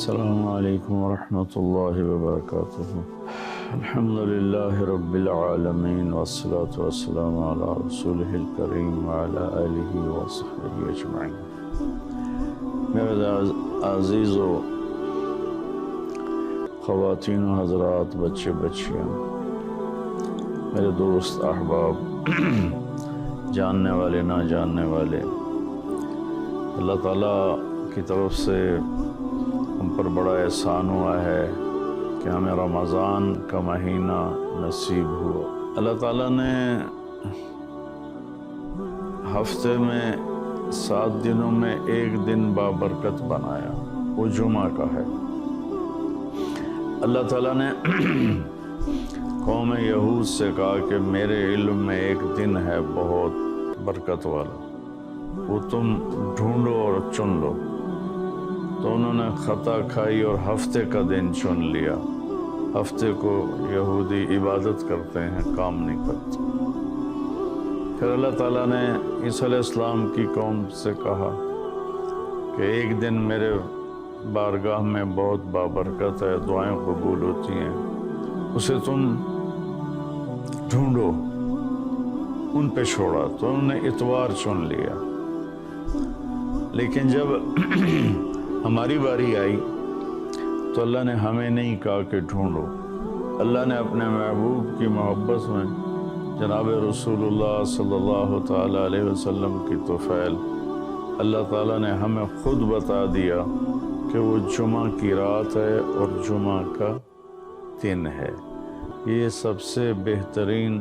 السلام علیکم ورحمۃ اللہ وبرکاتہ۔ الحمد للہ رب العالمین والصلاة والسلام علی رسولہ الکریم وعلی آلہ وصحبہ اجمعین۔ میرے عزیز و خواتین و حضرات، بچے بچیاں، میرے دوست احباب، جاننے والے نہ جاننے والے، اللہ تعالیٰ کی طرف سے ہم پر بڑا احسان ہوا ہے کہ ہمیں رمضان کا مہینہ نصیب ہوا۔ اللہ تعالیٰ نے ہفتے میں 7 دنوں میں ایک دن بابرکت بنایا، وہ جمعہ کا ہے۔ اللہ تعالیٰ نے قوم یہود سے کہا کہ میرے علم میں ایک دن ہے بہت برکت والا، وہ تم ڈھونڈو اور چن لو۔ تو انہوں نے خطا کھائی اور ہفتے کا دن چن لیا۔ ہفتے کو یہودی عبادت کرتے ہیں، کام نہیں کرتے۔ پھر اللہ تعالیٰ نے عیسیٰ علیہ السلام کی قوم سے کہا کہ ایک دن میرے بارگاہ میں بہت بابرکت ہے، دعائیں قبول ہوتی ہیں، اسے تم ڈھونڈو۔ ان پہ چھوڑا تو انہوں نے اتوار چن لیا۔ لیکن جب ہماری باری آئی تو اللہ نے ہمیں نہیں کہا کہ ڈھونڈو۔ اللہ نے اپنے محبوب کی محبت میں جناب رسول اللہ صلی اللہ تعالیٰ علیہ وسلم کی طفیل اللہ تعالیٰ نے ہمیں خود بتا دیا کہ وہ جمعہ کی رات ہے اور جمعہ کا دن ہے۔ یہ سب سے بہترین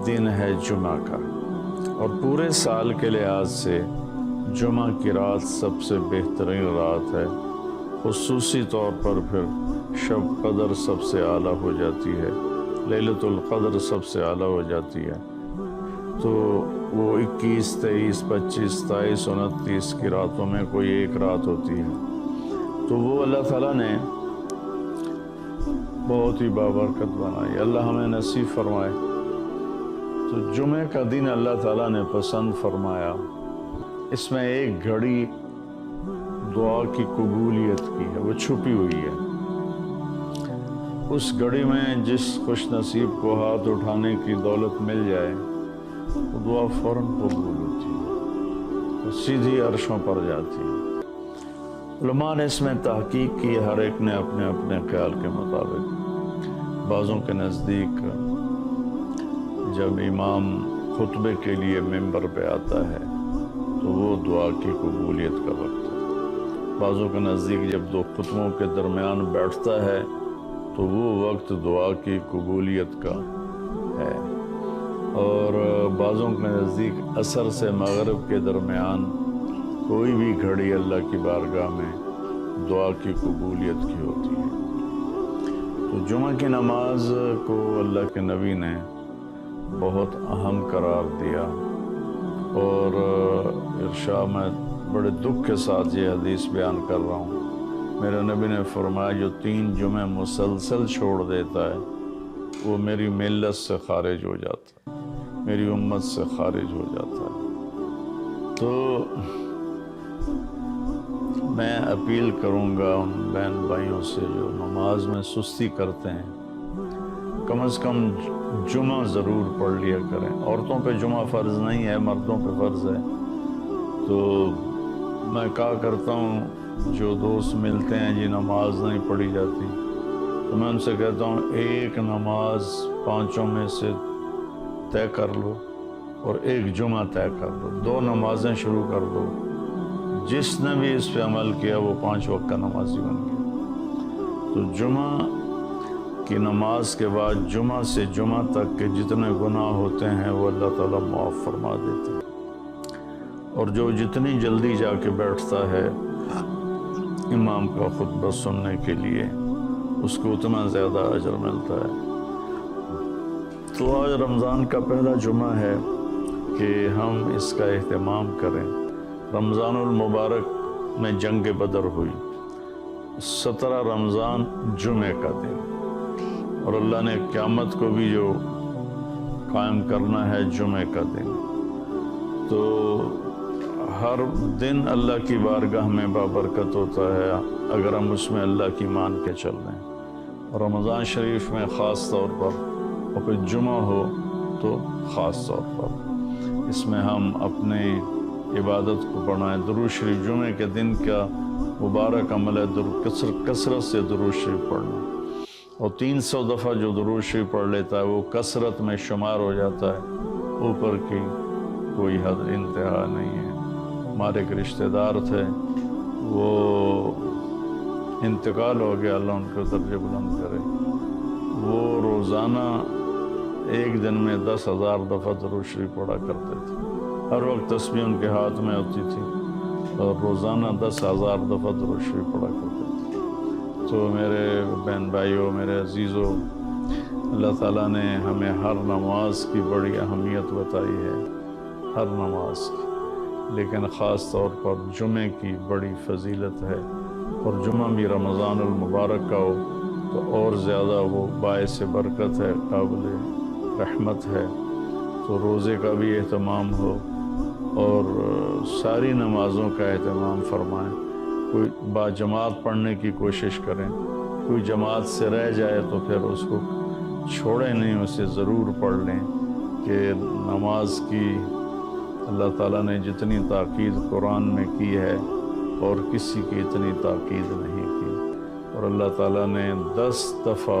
دن ہے جمعہ کا، اور پورے سال کے لحاظ سے جمعہ کی رات سب سے بہترین رات ہے۔ خصوصی طور پر پھر شب قدر سب سے اعلیٰ ہو جاتی ہے، لیلۃ القدر سب سے اعلیٰ ہو جاتی ہے۔ تو وہ 21، 23، 25، 27، 29 کی راتوں میں کوئی ایک رات ہوتی ہے، تو وہ اللہ تعالیٰ نے بہت ہی بابرکت بنائی۔ اللہ ہمیں نصیب فرمائے۔ تو جمعہ کا دن اللہ تعالیٰ نے پسند فرمایا۔ اس میں ایک گھڑی دعا کی قبولیت کی ہے، وہ چھپی ہوئی ہے۔ اس گھڑی میں جس خوش نصیب کو ہاتھ اٹھانے کی دولت مل جائے، وہ دعا فوراً قبول ہوتی ہے، وہ سیدھی عرشوں پر جاتی ہے۔ علماء نے اس میں تحقیق کی، ہر ایک نے اپنے اپنے خیال کے مطابق۔ بعضوں کے نزدیک جب امام خطبے کے لیے ممبر پہ آتا ہے تو وہ دعا کی قبولیت کا وقت ہے۔ بعضوں کے نزدیک جب دو خطبوں کے درمیان بیٹھتا ہے تو وہ وقت دعا کی قبولیت کا ہے۔ اور بعضوں کے نزدیک عصر سے مغرب کے درمیان کوئی بھی گھڑی اللہ کی بارگاہ میں دعا کی قبولیت کی ہوتی ہے۔ تو جمعہ کی نماز کو اللہ کے نبی نے بہت اہم قرار دیا، اور ارشاد میں بڑے دکھ کے ساتھ یہ حدیث بیان کر رہا ہوں۔ میرے نبی نے فرمایا جو 3 جمعے مسلسل چھوڑ دیتا ہے وہ میری ملت سے خارج ہو جاتا ہے، میری امت سے خارج ہو جاتا ہے۔ تو میں اپیل کروں گا ان بہن بھائیوں سے جو نماز میں سستی کرتے ہیں، کم از کم جمعہ ضرور پڑھ لیا کریں۔ عورتوں پہ جمعہ فرض نہیں ہے، مردوں پہ فرض ہے۔ تو میں کہا کرتا ہوں، جو دوست ملتے ہیں جی نماز نہیں پڑھی جاتی، تو میں ان سے کہتا ہوں ایک نماز 5 میں سے طے کر لو اور ایک جمعہ طے کر لو، 2 نمازیں شروع کر دو۔ جس نے بھی اس پہ عمل کیا وہ 5 وقت کا نمازی بن گیا۔ تو جمعہ کی نماز کے بعد جمعہ سے جمعہ تک کے جتنے گناہ ہوتے ہیں وہ اللہ تعالیٰ معاف فرما دیتے ہیں، اور جو جتنی جلدی جا کے بیٹھتا ہے امام کا خطبہ سننے کے لیے، اس کو اتنا زیادہ اجر ملتا ہے۔ تو آج رمضان کا پہلا جمعہ ہے کہ ہم اس کا اہتمام کریں۔ رمضان المبارک میں جنگ بدر ہوئی، 17 رمضان جمعے کا دن، اور اللہ نے قیامت کو بھی جو قائم کرنا ہے جمعے کا دن۔ تو ہر دن اللہ کی بارگاہ میں بابرکت ہوتا ہے اگر ہم اس میں اللہ کی مان کے چل رہے ہیں، اور رمضان شریف میں خاص طور پر، اور پھر جمعہ ہو تو خاص طور پر اس میں ہم اپنے عبادت کو بڑھائیں۔ درود شریف جمعے کے دن کا مبارک عمل ہے کثرت سے درود شریف پڑھنا، اور 300 دفعہ جو درود شریف پڑھ لیتا ہے وہ کثرت میں شمار ہو جاتا ہے، اوپر کی کوئی حد انتہا نہیں ہے۔ ہمارے ایک رشتہ دار تھے، وہ انتقال ہو گیا، اللہ ان کو درجے بلند کرے۔ وہ روزانہ ایک دن میں 10,000 دفعہ درود شریف پڑھا کرتے تھے، ہر وقت تسبیح ان کے ہاتھ میں ہوتی تھی، اور روزانہ 10,000 دفعہ درود شریف پڑھا کرتے تھے۔ تو میرے بہن بھائیوں، میرے عزیزوں، اللہ تعالیٰ نے ہمیں ہر نماز کی بڑی اہمیت بتائی ہے، ہر نماز کی، لیکن خاص طور پر جمعے کی بڑی فضیلت ہے، اور جمعہ بھی رمضان المبارک کا ہو تو اور زیادہ وہ باعث برکت ہے، قابل رحمت ہے۔ تو روزے کا بھی اہتمام ہو اور ساری نمازوں کا اہتمام فرمائیں، کوئی با جماعت پڑھنے کی کوشش کریں، کوئی جماعت سے رہ جائے تو پھر اس کو چھوڑیں نہیں، اسے ضرور پڑھ لیں، کہ نماز کی اللہ تعالیٰ نے جتنی تاکید قرآن میں کی ہے اور کسی کی اتنی تاکید نہیں کی، اور اللہ تعالیٰ نے 10 دفعہ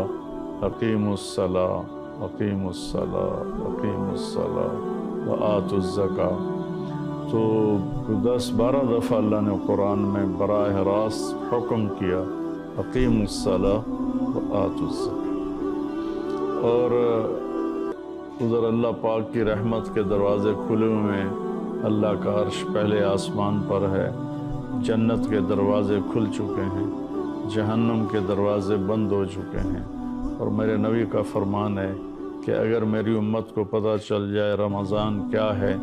اقیموا الصلاۃ اقیموا الصلاۃ اقیموا الصلاۃ وآتوا الزکاۃ، تو 10-12 دفعہ اللہ نے قرآن میں براہ راست حکم کیا اقیموا الصلاۃ وآتوا الزکاۃ۔ اور ادھر اللہ پاک کی رحمت کے دروازے کھلے ہوئے ہیں، اللہ کا عرش پہلے آسمان پر ہے، جنت کے دروازے کھل چکے ہیں، جہنم کے دروازے بند ہو چکے ہیں، اور میرے نبی کا فرمان ہے کہ اگر میری امت کو پتہ چل جائے رمضان کیا ہے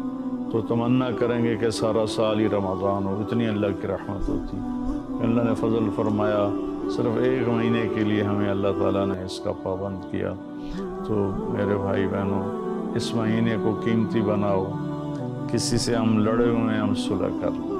تو تمنا کریں گے کہ سارا سال ہی رمضان ہو، اتنی اللہ کی رحمت ہوتی۔ اللہ نے فضل فرمایا، صرف 1 مہینے کے لیے ہمیں اللہ تعالیٰ نے اس کا پابند کیا۔ تو میرے بھائی بہنوں، اس مہینے کو قیمتی بناؤ، کسی سے ہم لڑے ہوئے ہیں ہم صلح کر لیں،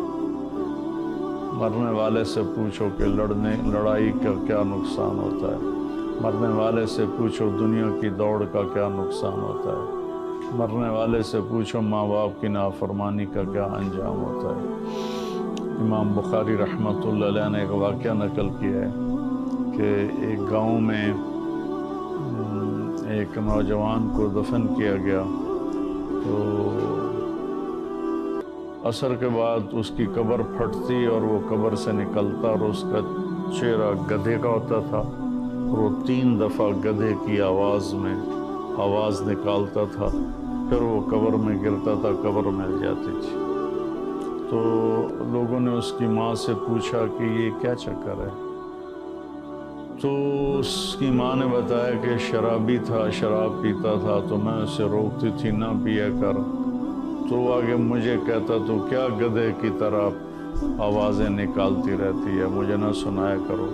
مرنے والے سے پوچھو کہ لڑائی کا کیا نقصان ہوتا ہے، مرنے والے سے پوچھو دنیا کی دوڑ کا کیا نقصان ہوتا ہے، مرنے والے سے پوچھو ماں باپ کی نافرمانی کا کیا انجام ہوتا ہے۔ امام بخاری رحمۃ اللہ علیہ نے ایک واقعہ نقل کیا ہے کہ ایک گاؤں میں ایک نوجوان کو دفن کیا گیا، تو عصر کے بعد اس کی قبر پھٹتی اور وہ قبر سے نکلتا، اور اس کا چہرہ گدھے کا ہوتا تھا، اور وہ 3 دفعہ گدھے کی آواز میں آواز نکالتا تھا، پھر وہ قبر میں گرتا تھا، قبر مل جاتی تھی۔ تو لوگوں نے اس کی ماں سے پوچھا کہ یہ کیا چکر ہے؟ تو اس کی ماں نے بتایا کہ شرابی تھا، شراب پیتا تھا، تو میں اسے روکتی تھی نہ پیا کر، تو آگے مجھے کہتا تو کیا گدھے کی طرح آوازیں نکالتی رہتی ہے، مجھے نہ سنایا کرو۔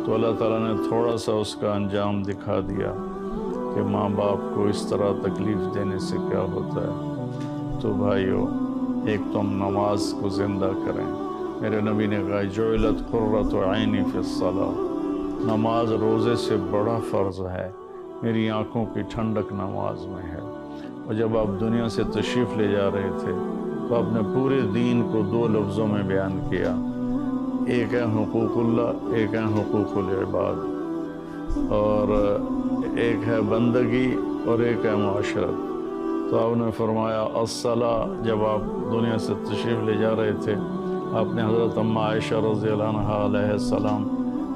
تو اللہ تعالیٰ نے تھوڑا سا اس کا انجام دکھا دیا کہ ماں باپ کو اس طرح تکلیف دینے سے کیا ہوتا ہے۔ تو بھائیو، ایک تو ہم نماز کو زندہ کریں۔ میرے نبی نے کہا جعلت قرۃ عینی فی الصلاۃ، نماز روزے سے بڑا فرض ہے، میری آنکھوں کی ٹھنڈک نماز میں ہے۔ اور جب آپ دنیا سے تشریف لے جا رہے تھے تو آپ نے پورے دین کو 2 لفظوں میں بیان کیا، ایک ہے حقوق اللہ، ایک ہے حقوق العباد، اور ایک ہے بندگی اور ایک ہے معاشرت۔ تو آپ نے فرمایا الصلاۃ، جب آپ دنیا سے تشریف لے جا رہے تھے آپ نے حضرت اماں عائشہ رضی اللہ عنہا علیہ السلام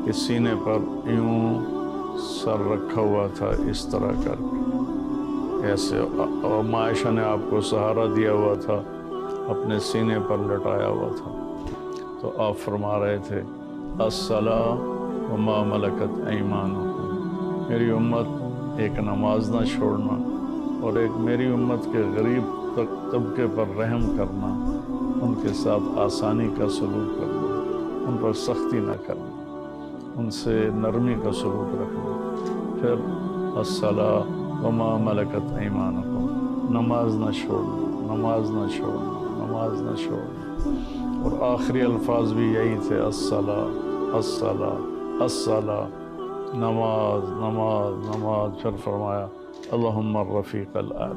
کے سینے پر یوں سر رکھا ہوا تھا، اس طرح کر کے ایسے، اور اماں عائشہ نے آپ کو سہارا دیا ہوا تھا، اپنے سینے پر لٹایا ہوا تھا۔ تو آپ فرما رہے تھے الصلاۃ وما ملکت ایمانکم، میری امت ایک نماز نہ چھوڑنا، اور ایک میری امت کے غریب طبقے پر رحم کرنا، ان کے ساتھ آسانی کا سلوک کرنا، ان پر سختی نہ کرنا، ان سے نرمی کا سلوک رکھنا۔ پھر الصلاۃ وما ملکت ایمانکم، نماز نہ چھوڑنا، نماز نہ چھوڑنا، نماز نہ چھوڑیں۔ اور آخری الفاظ بھی یہی تھے، الصلاۃ الصلاۃ الصلاۃ، نماز نماز نماز۔ پھر فرمایا اللہم الرفیق الاعلی۔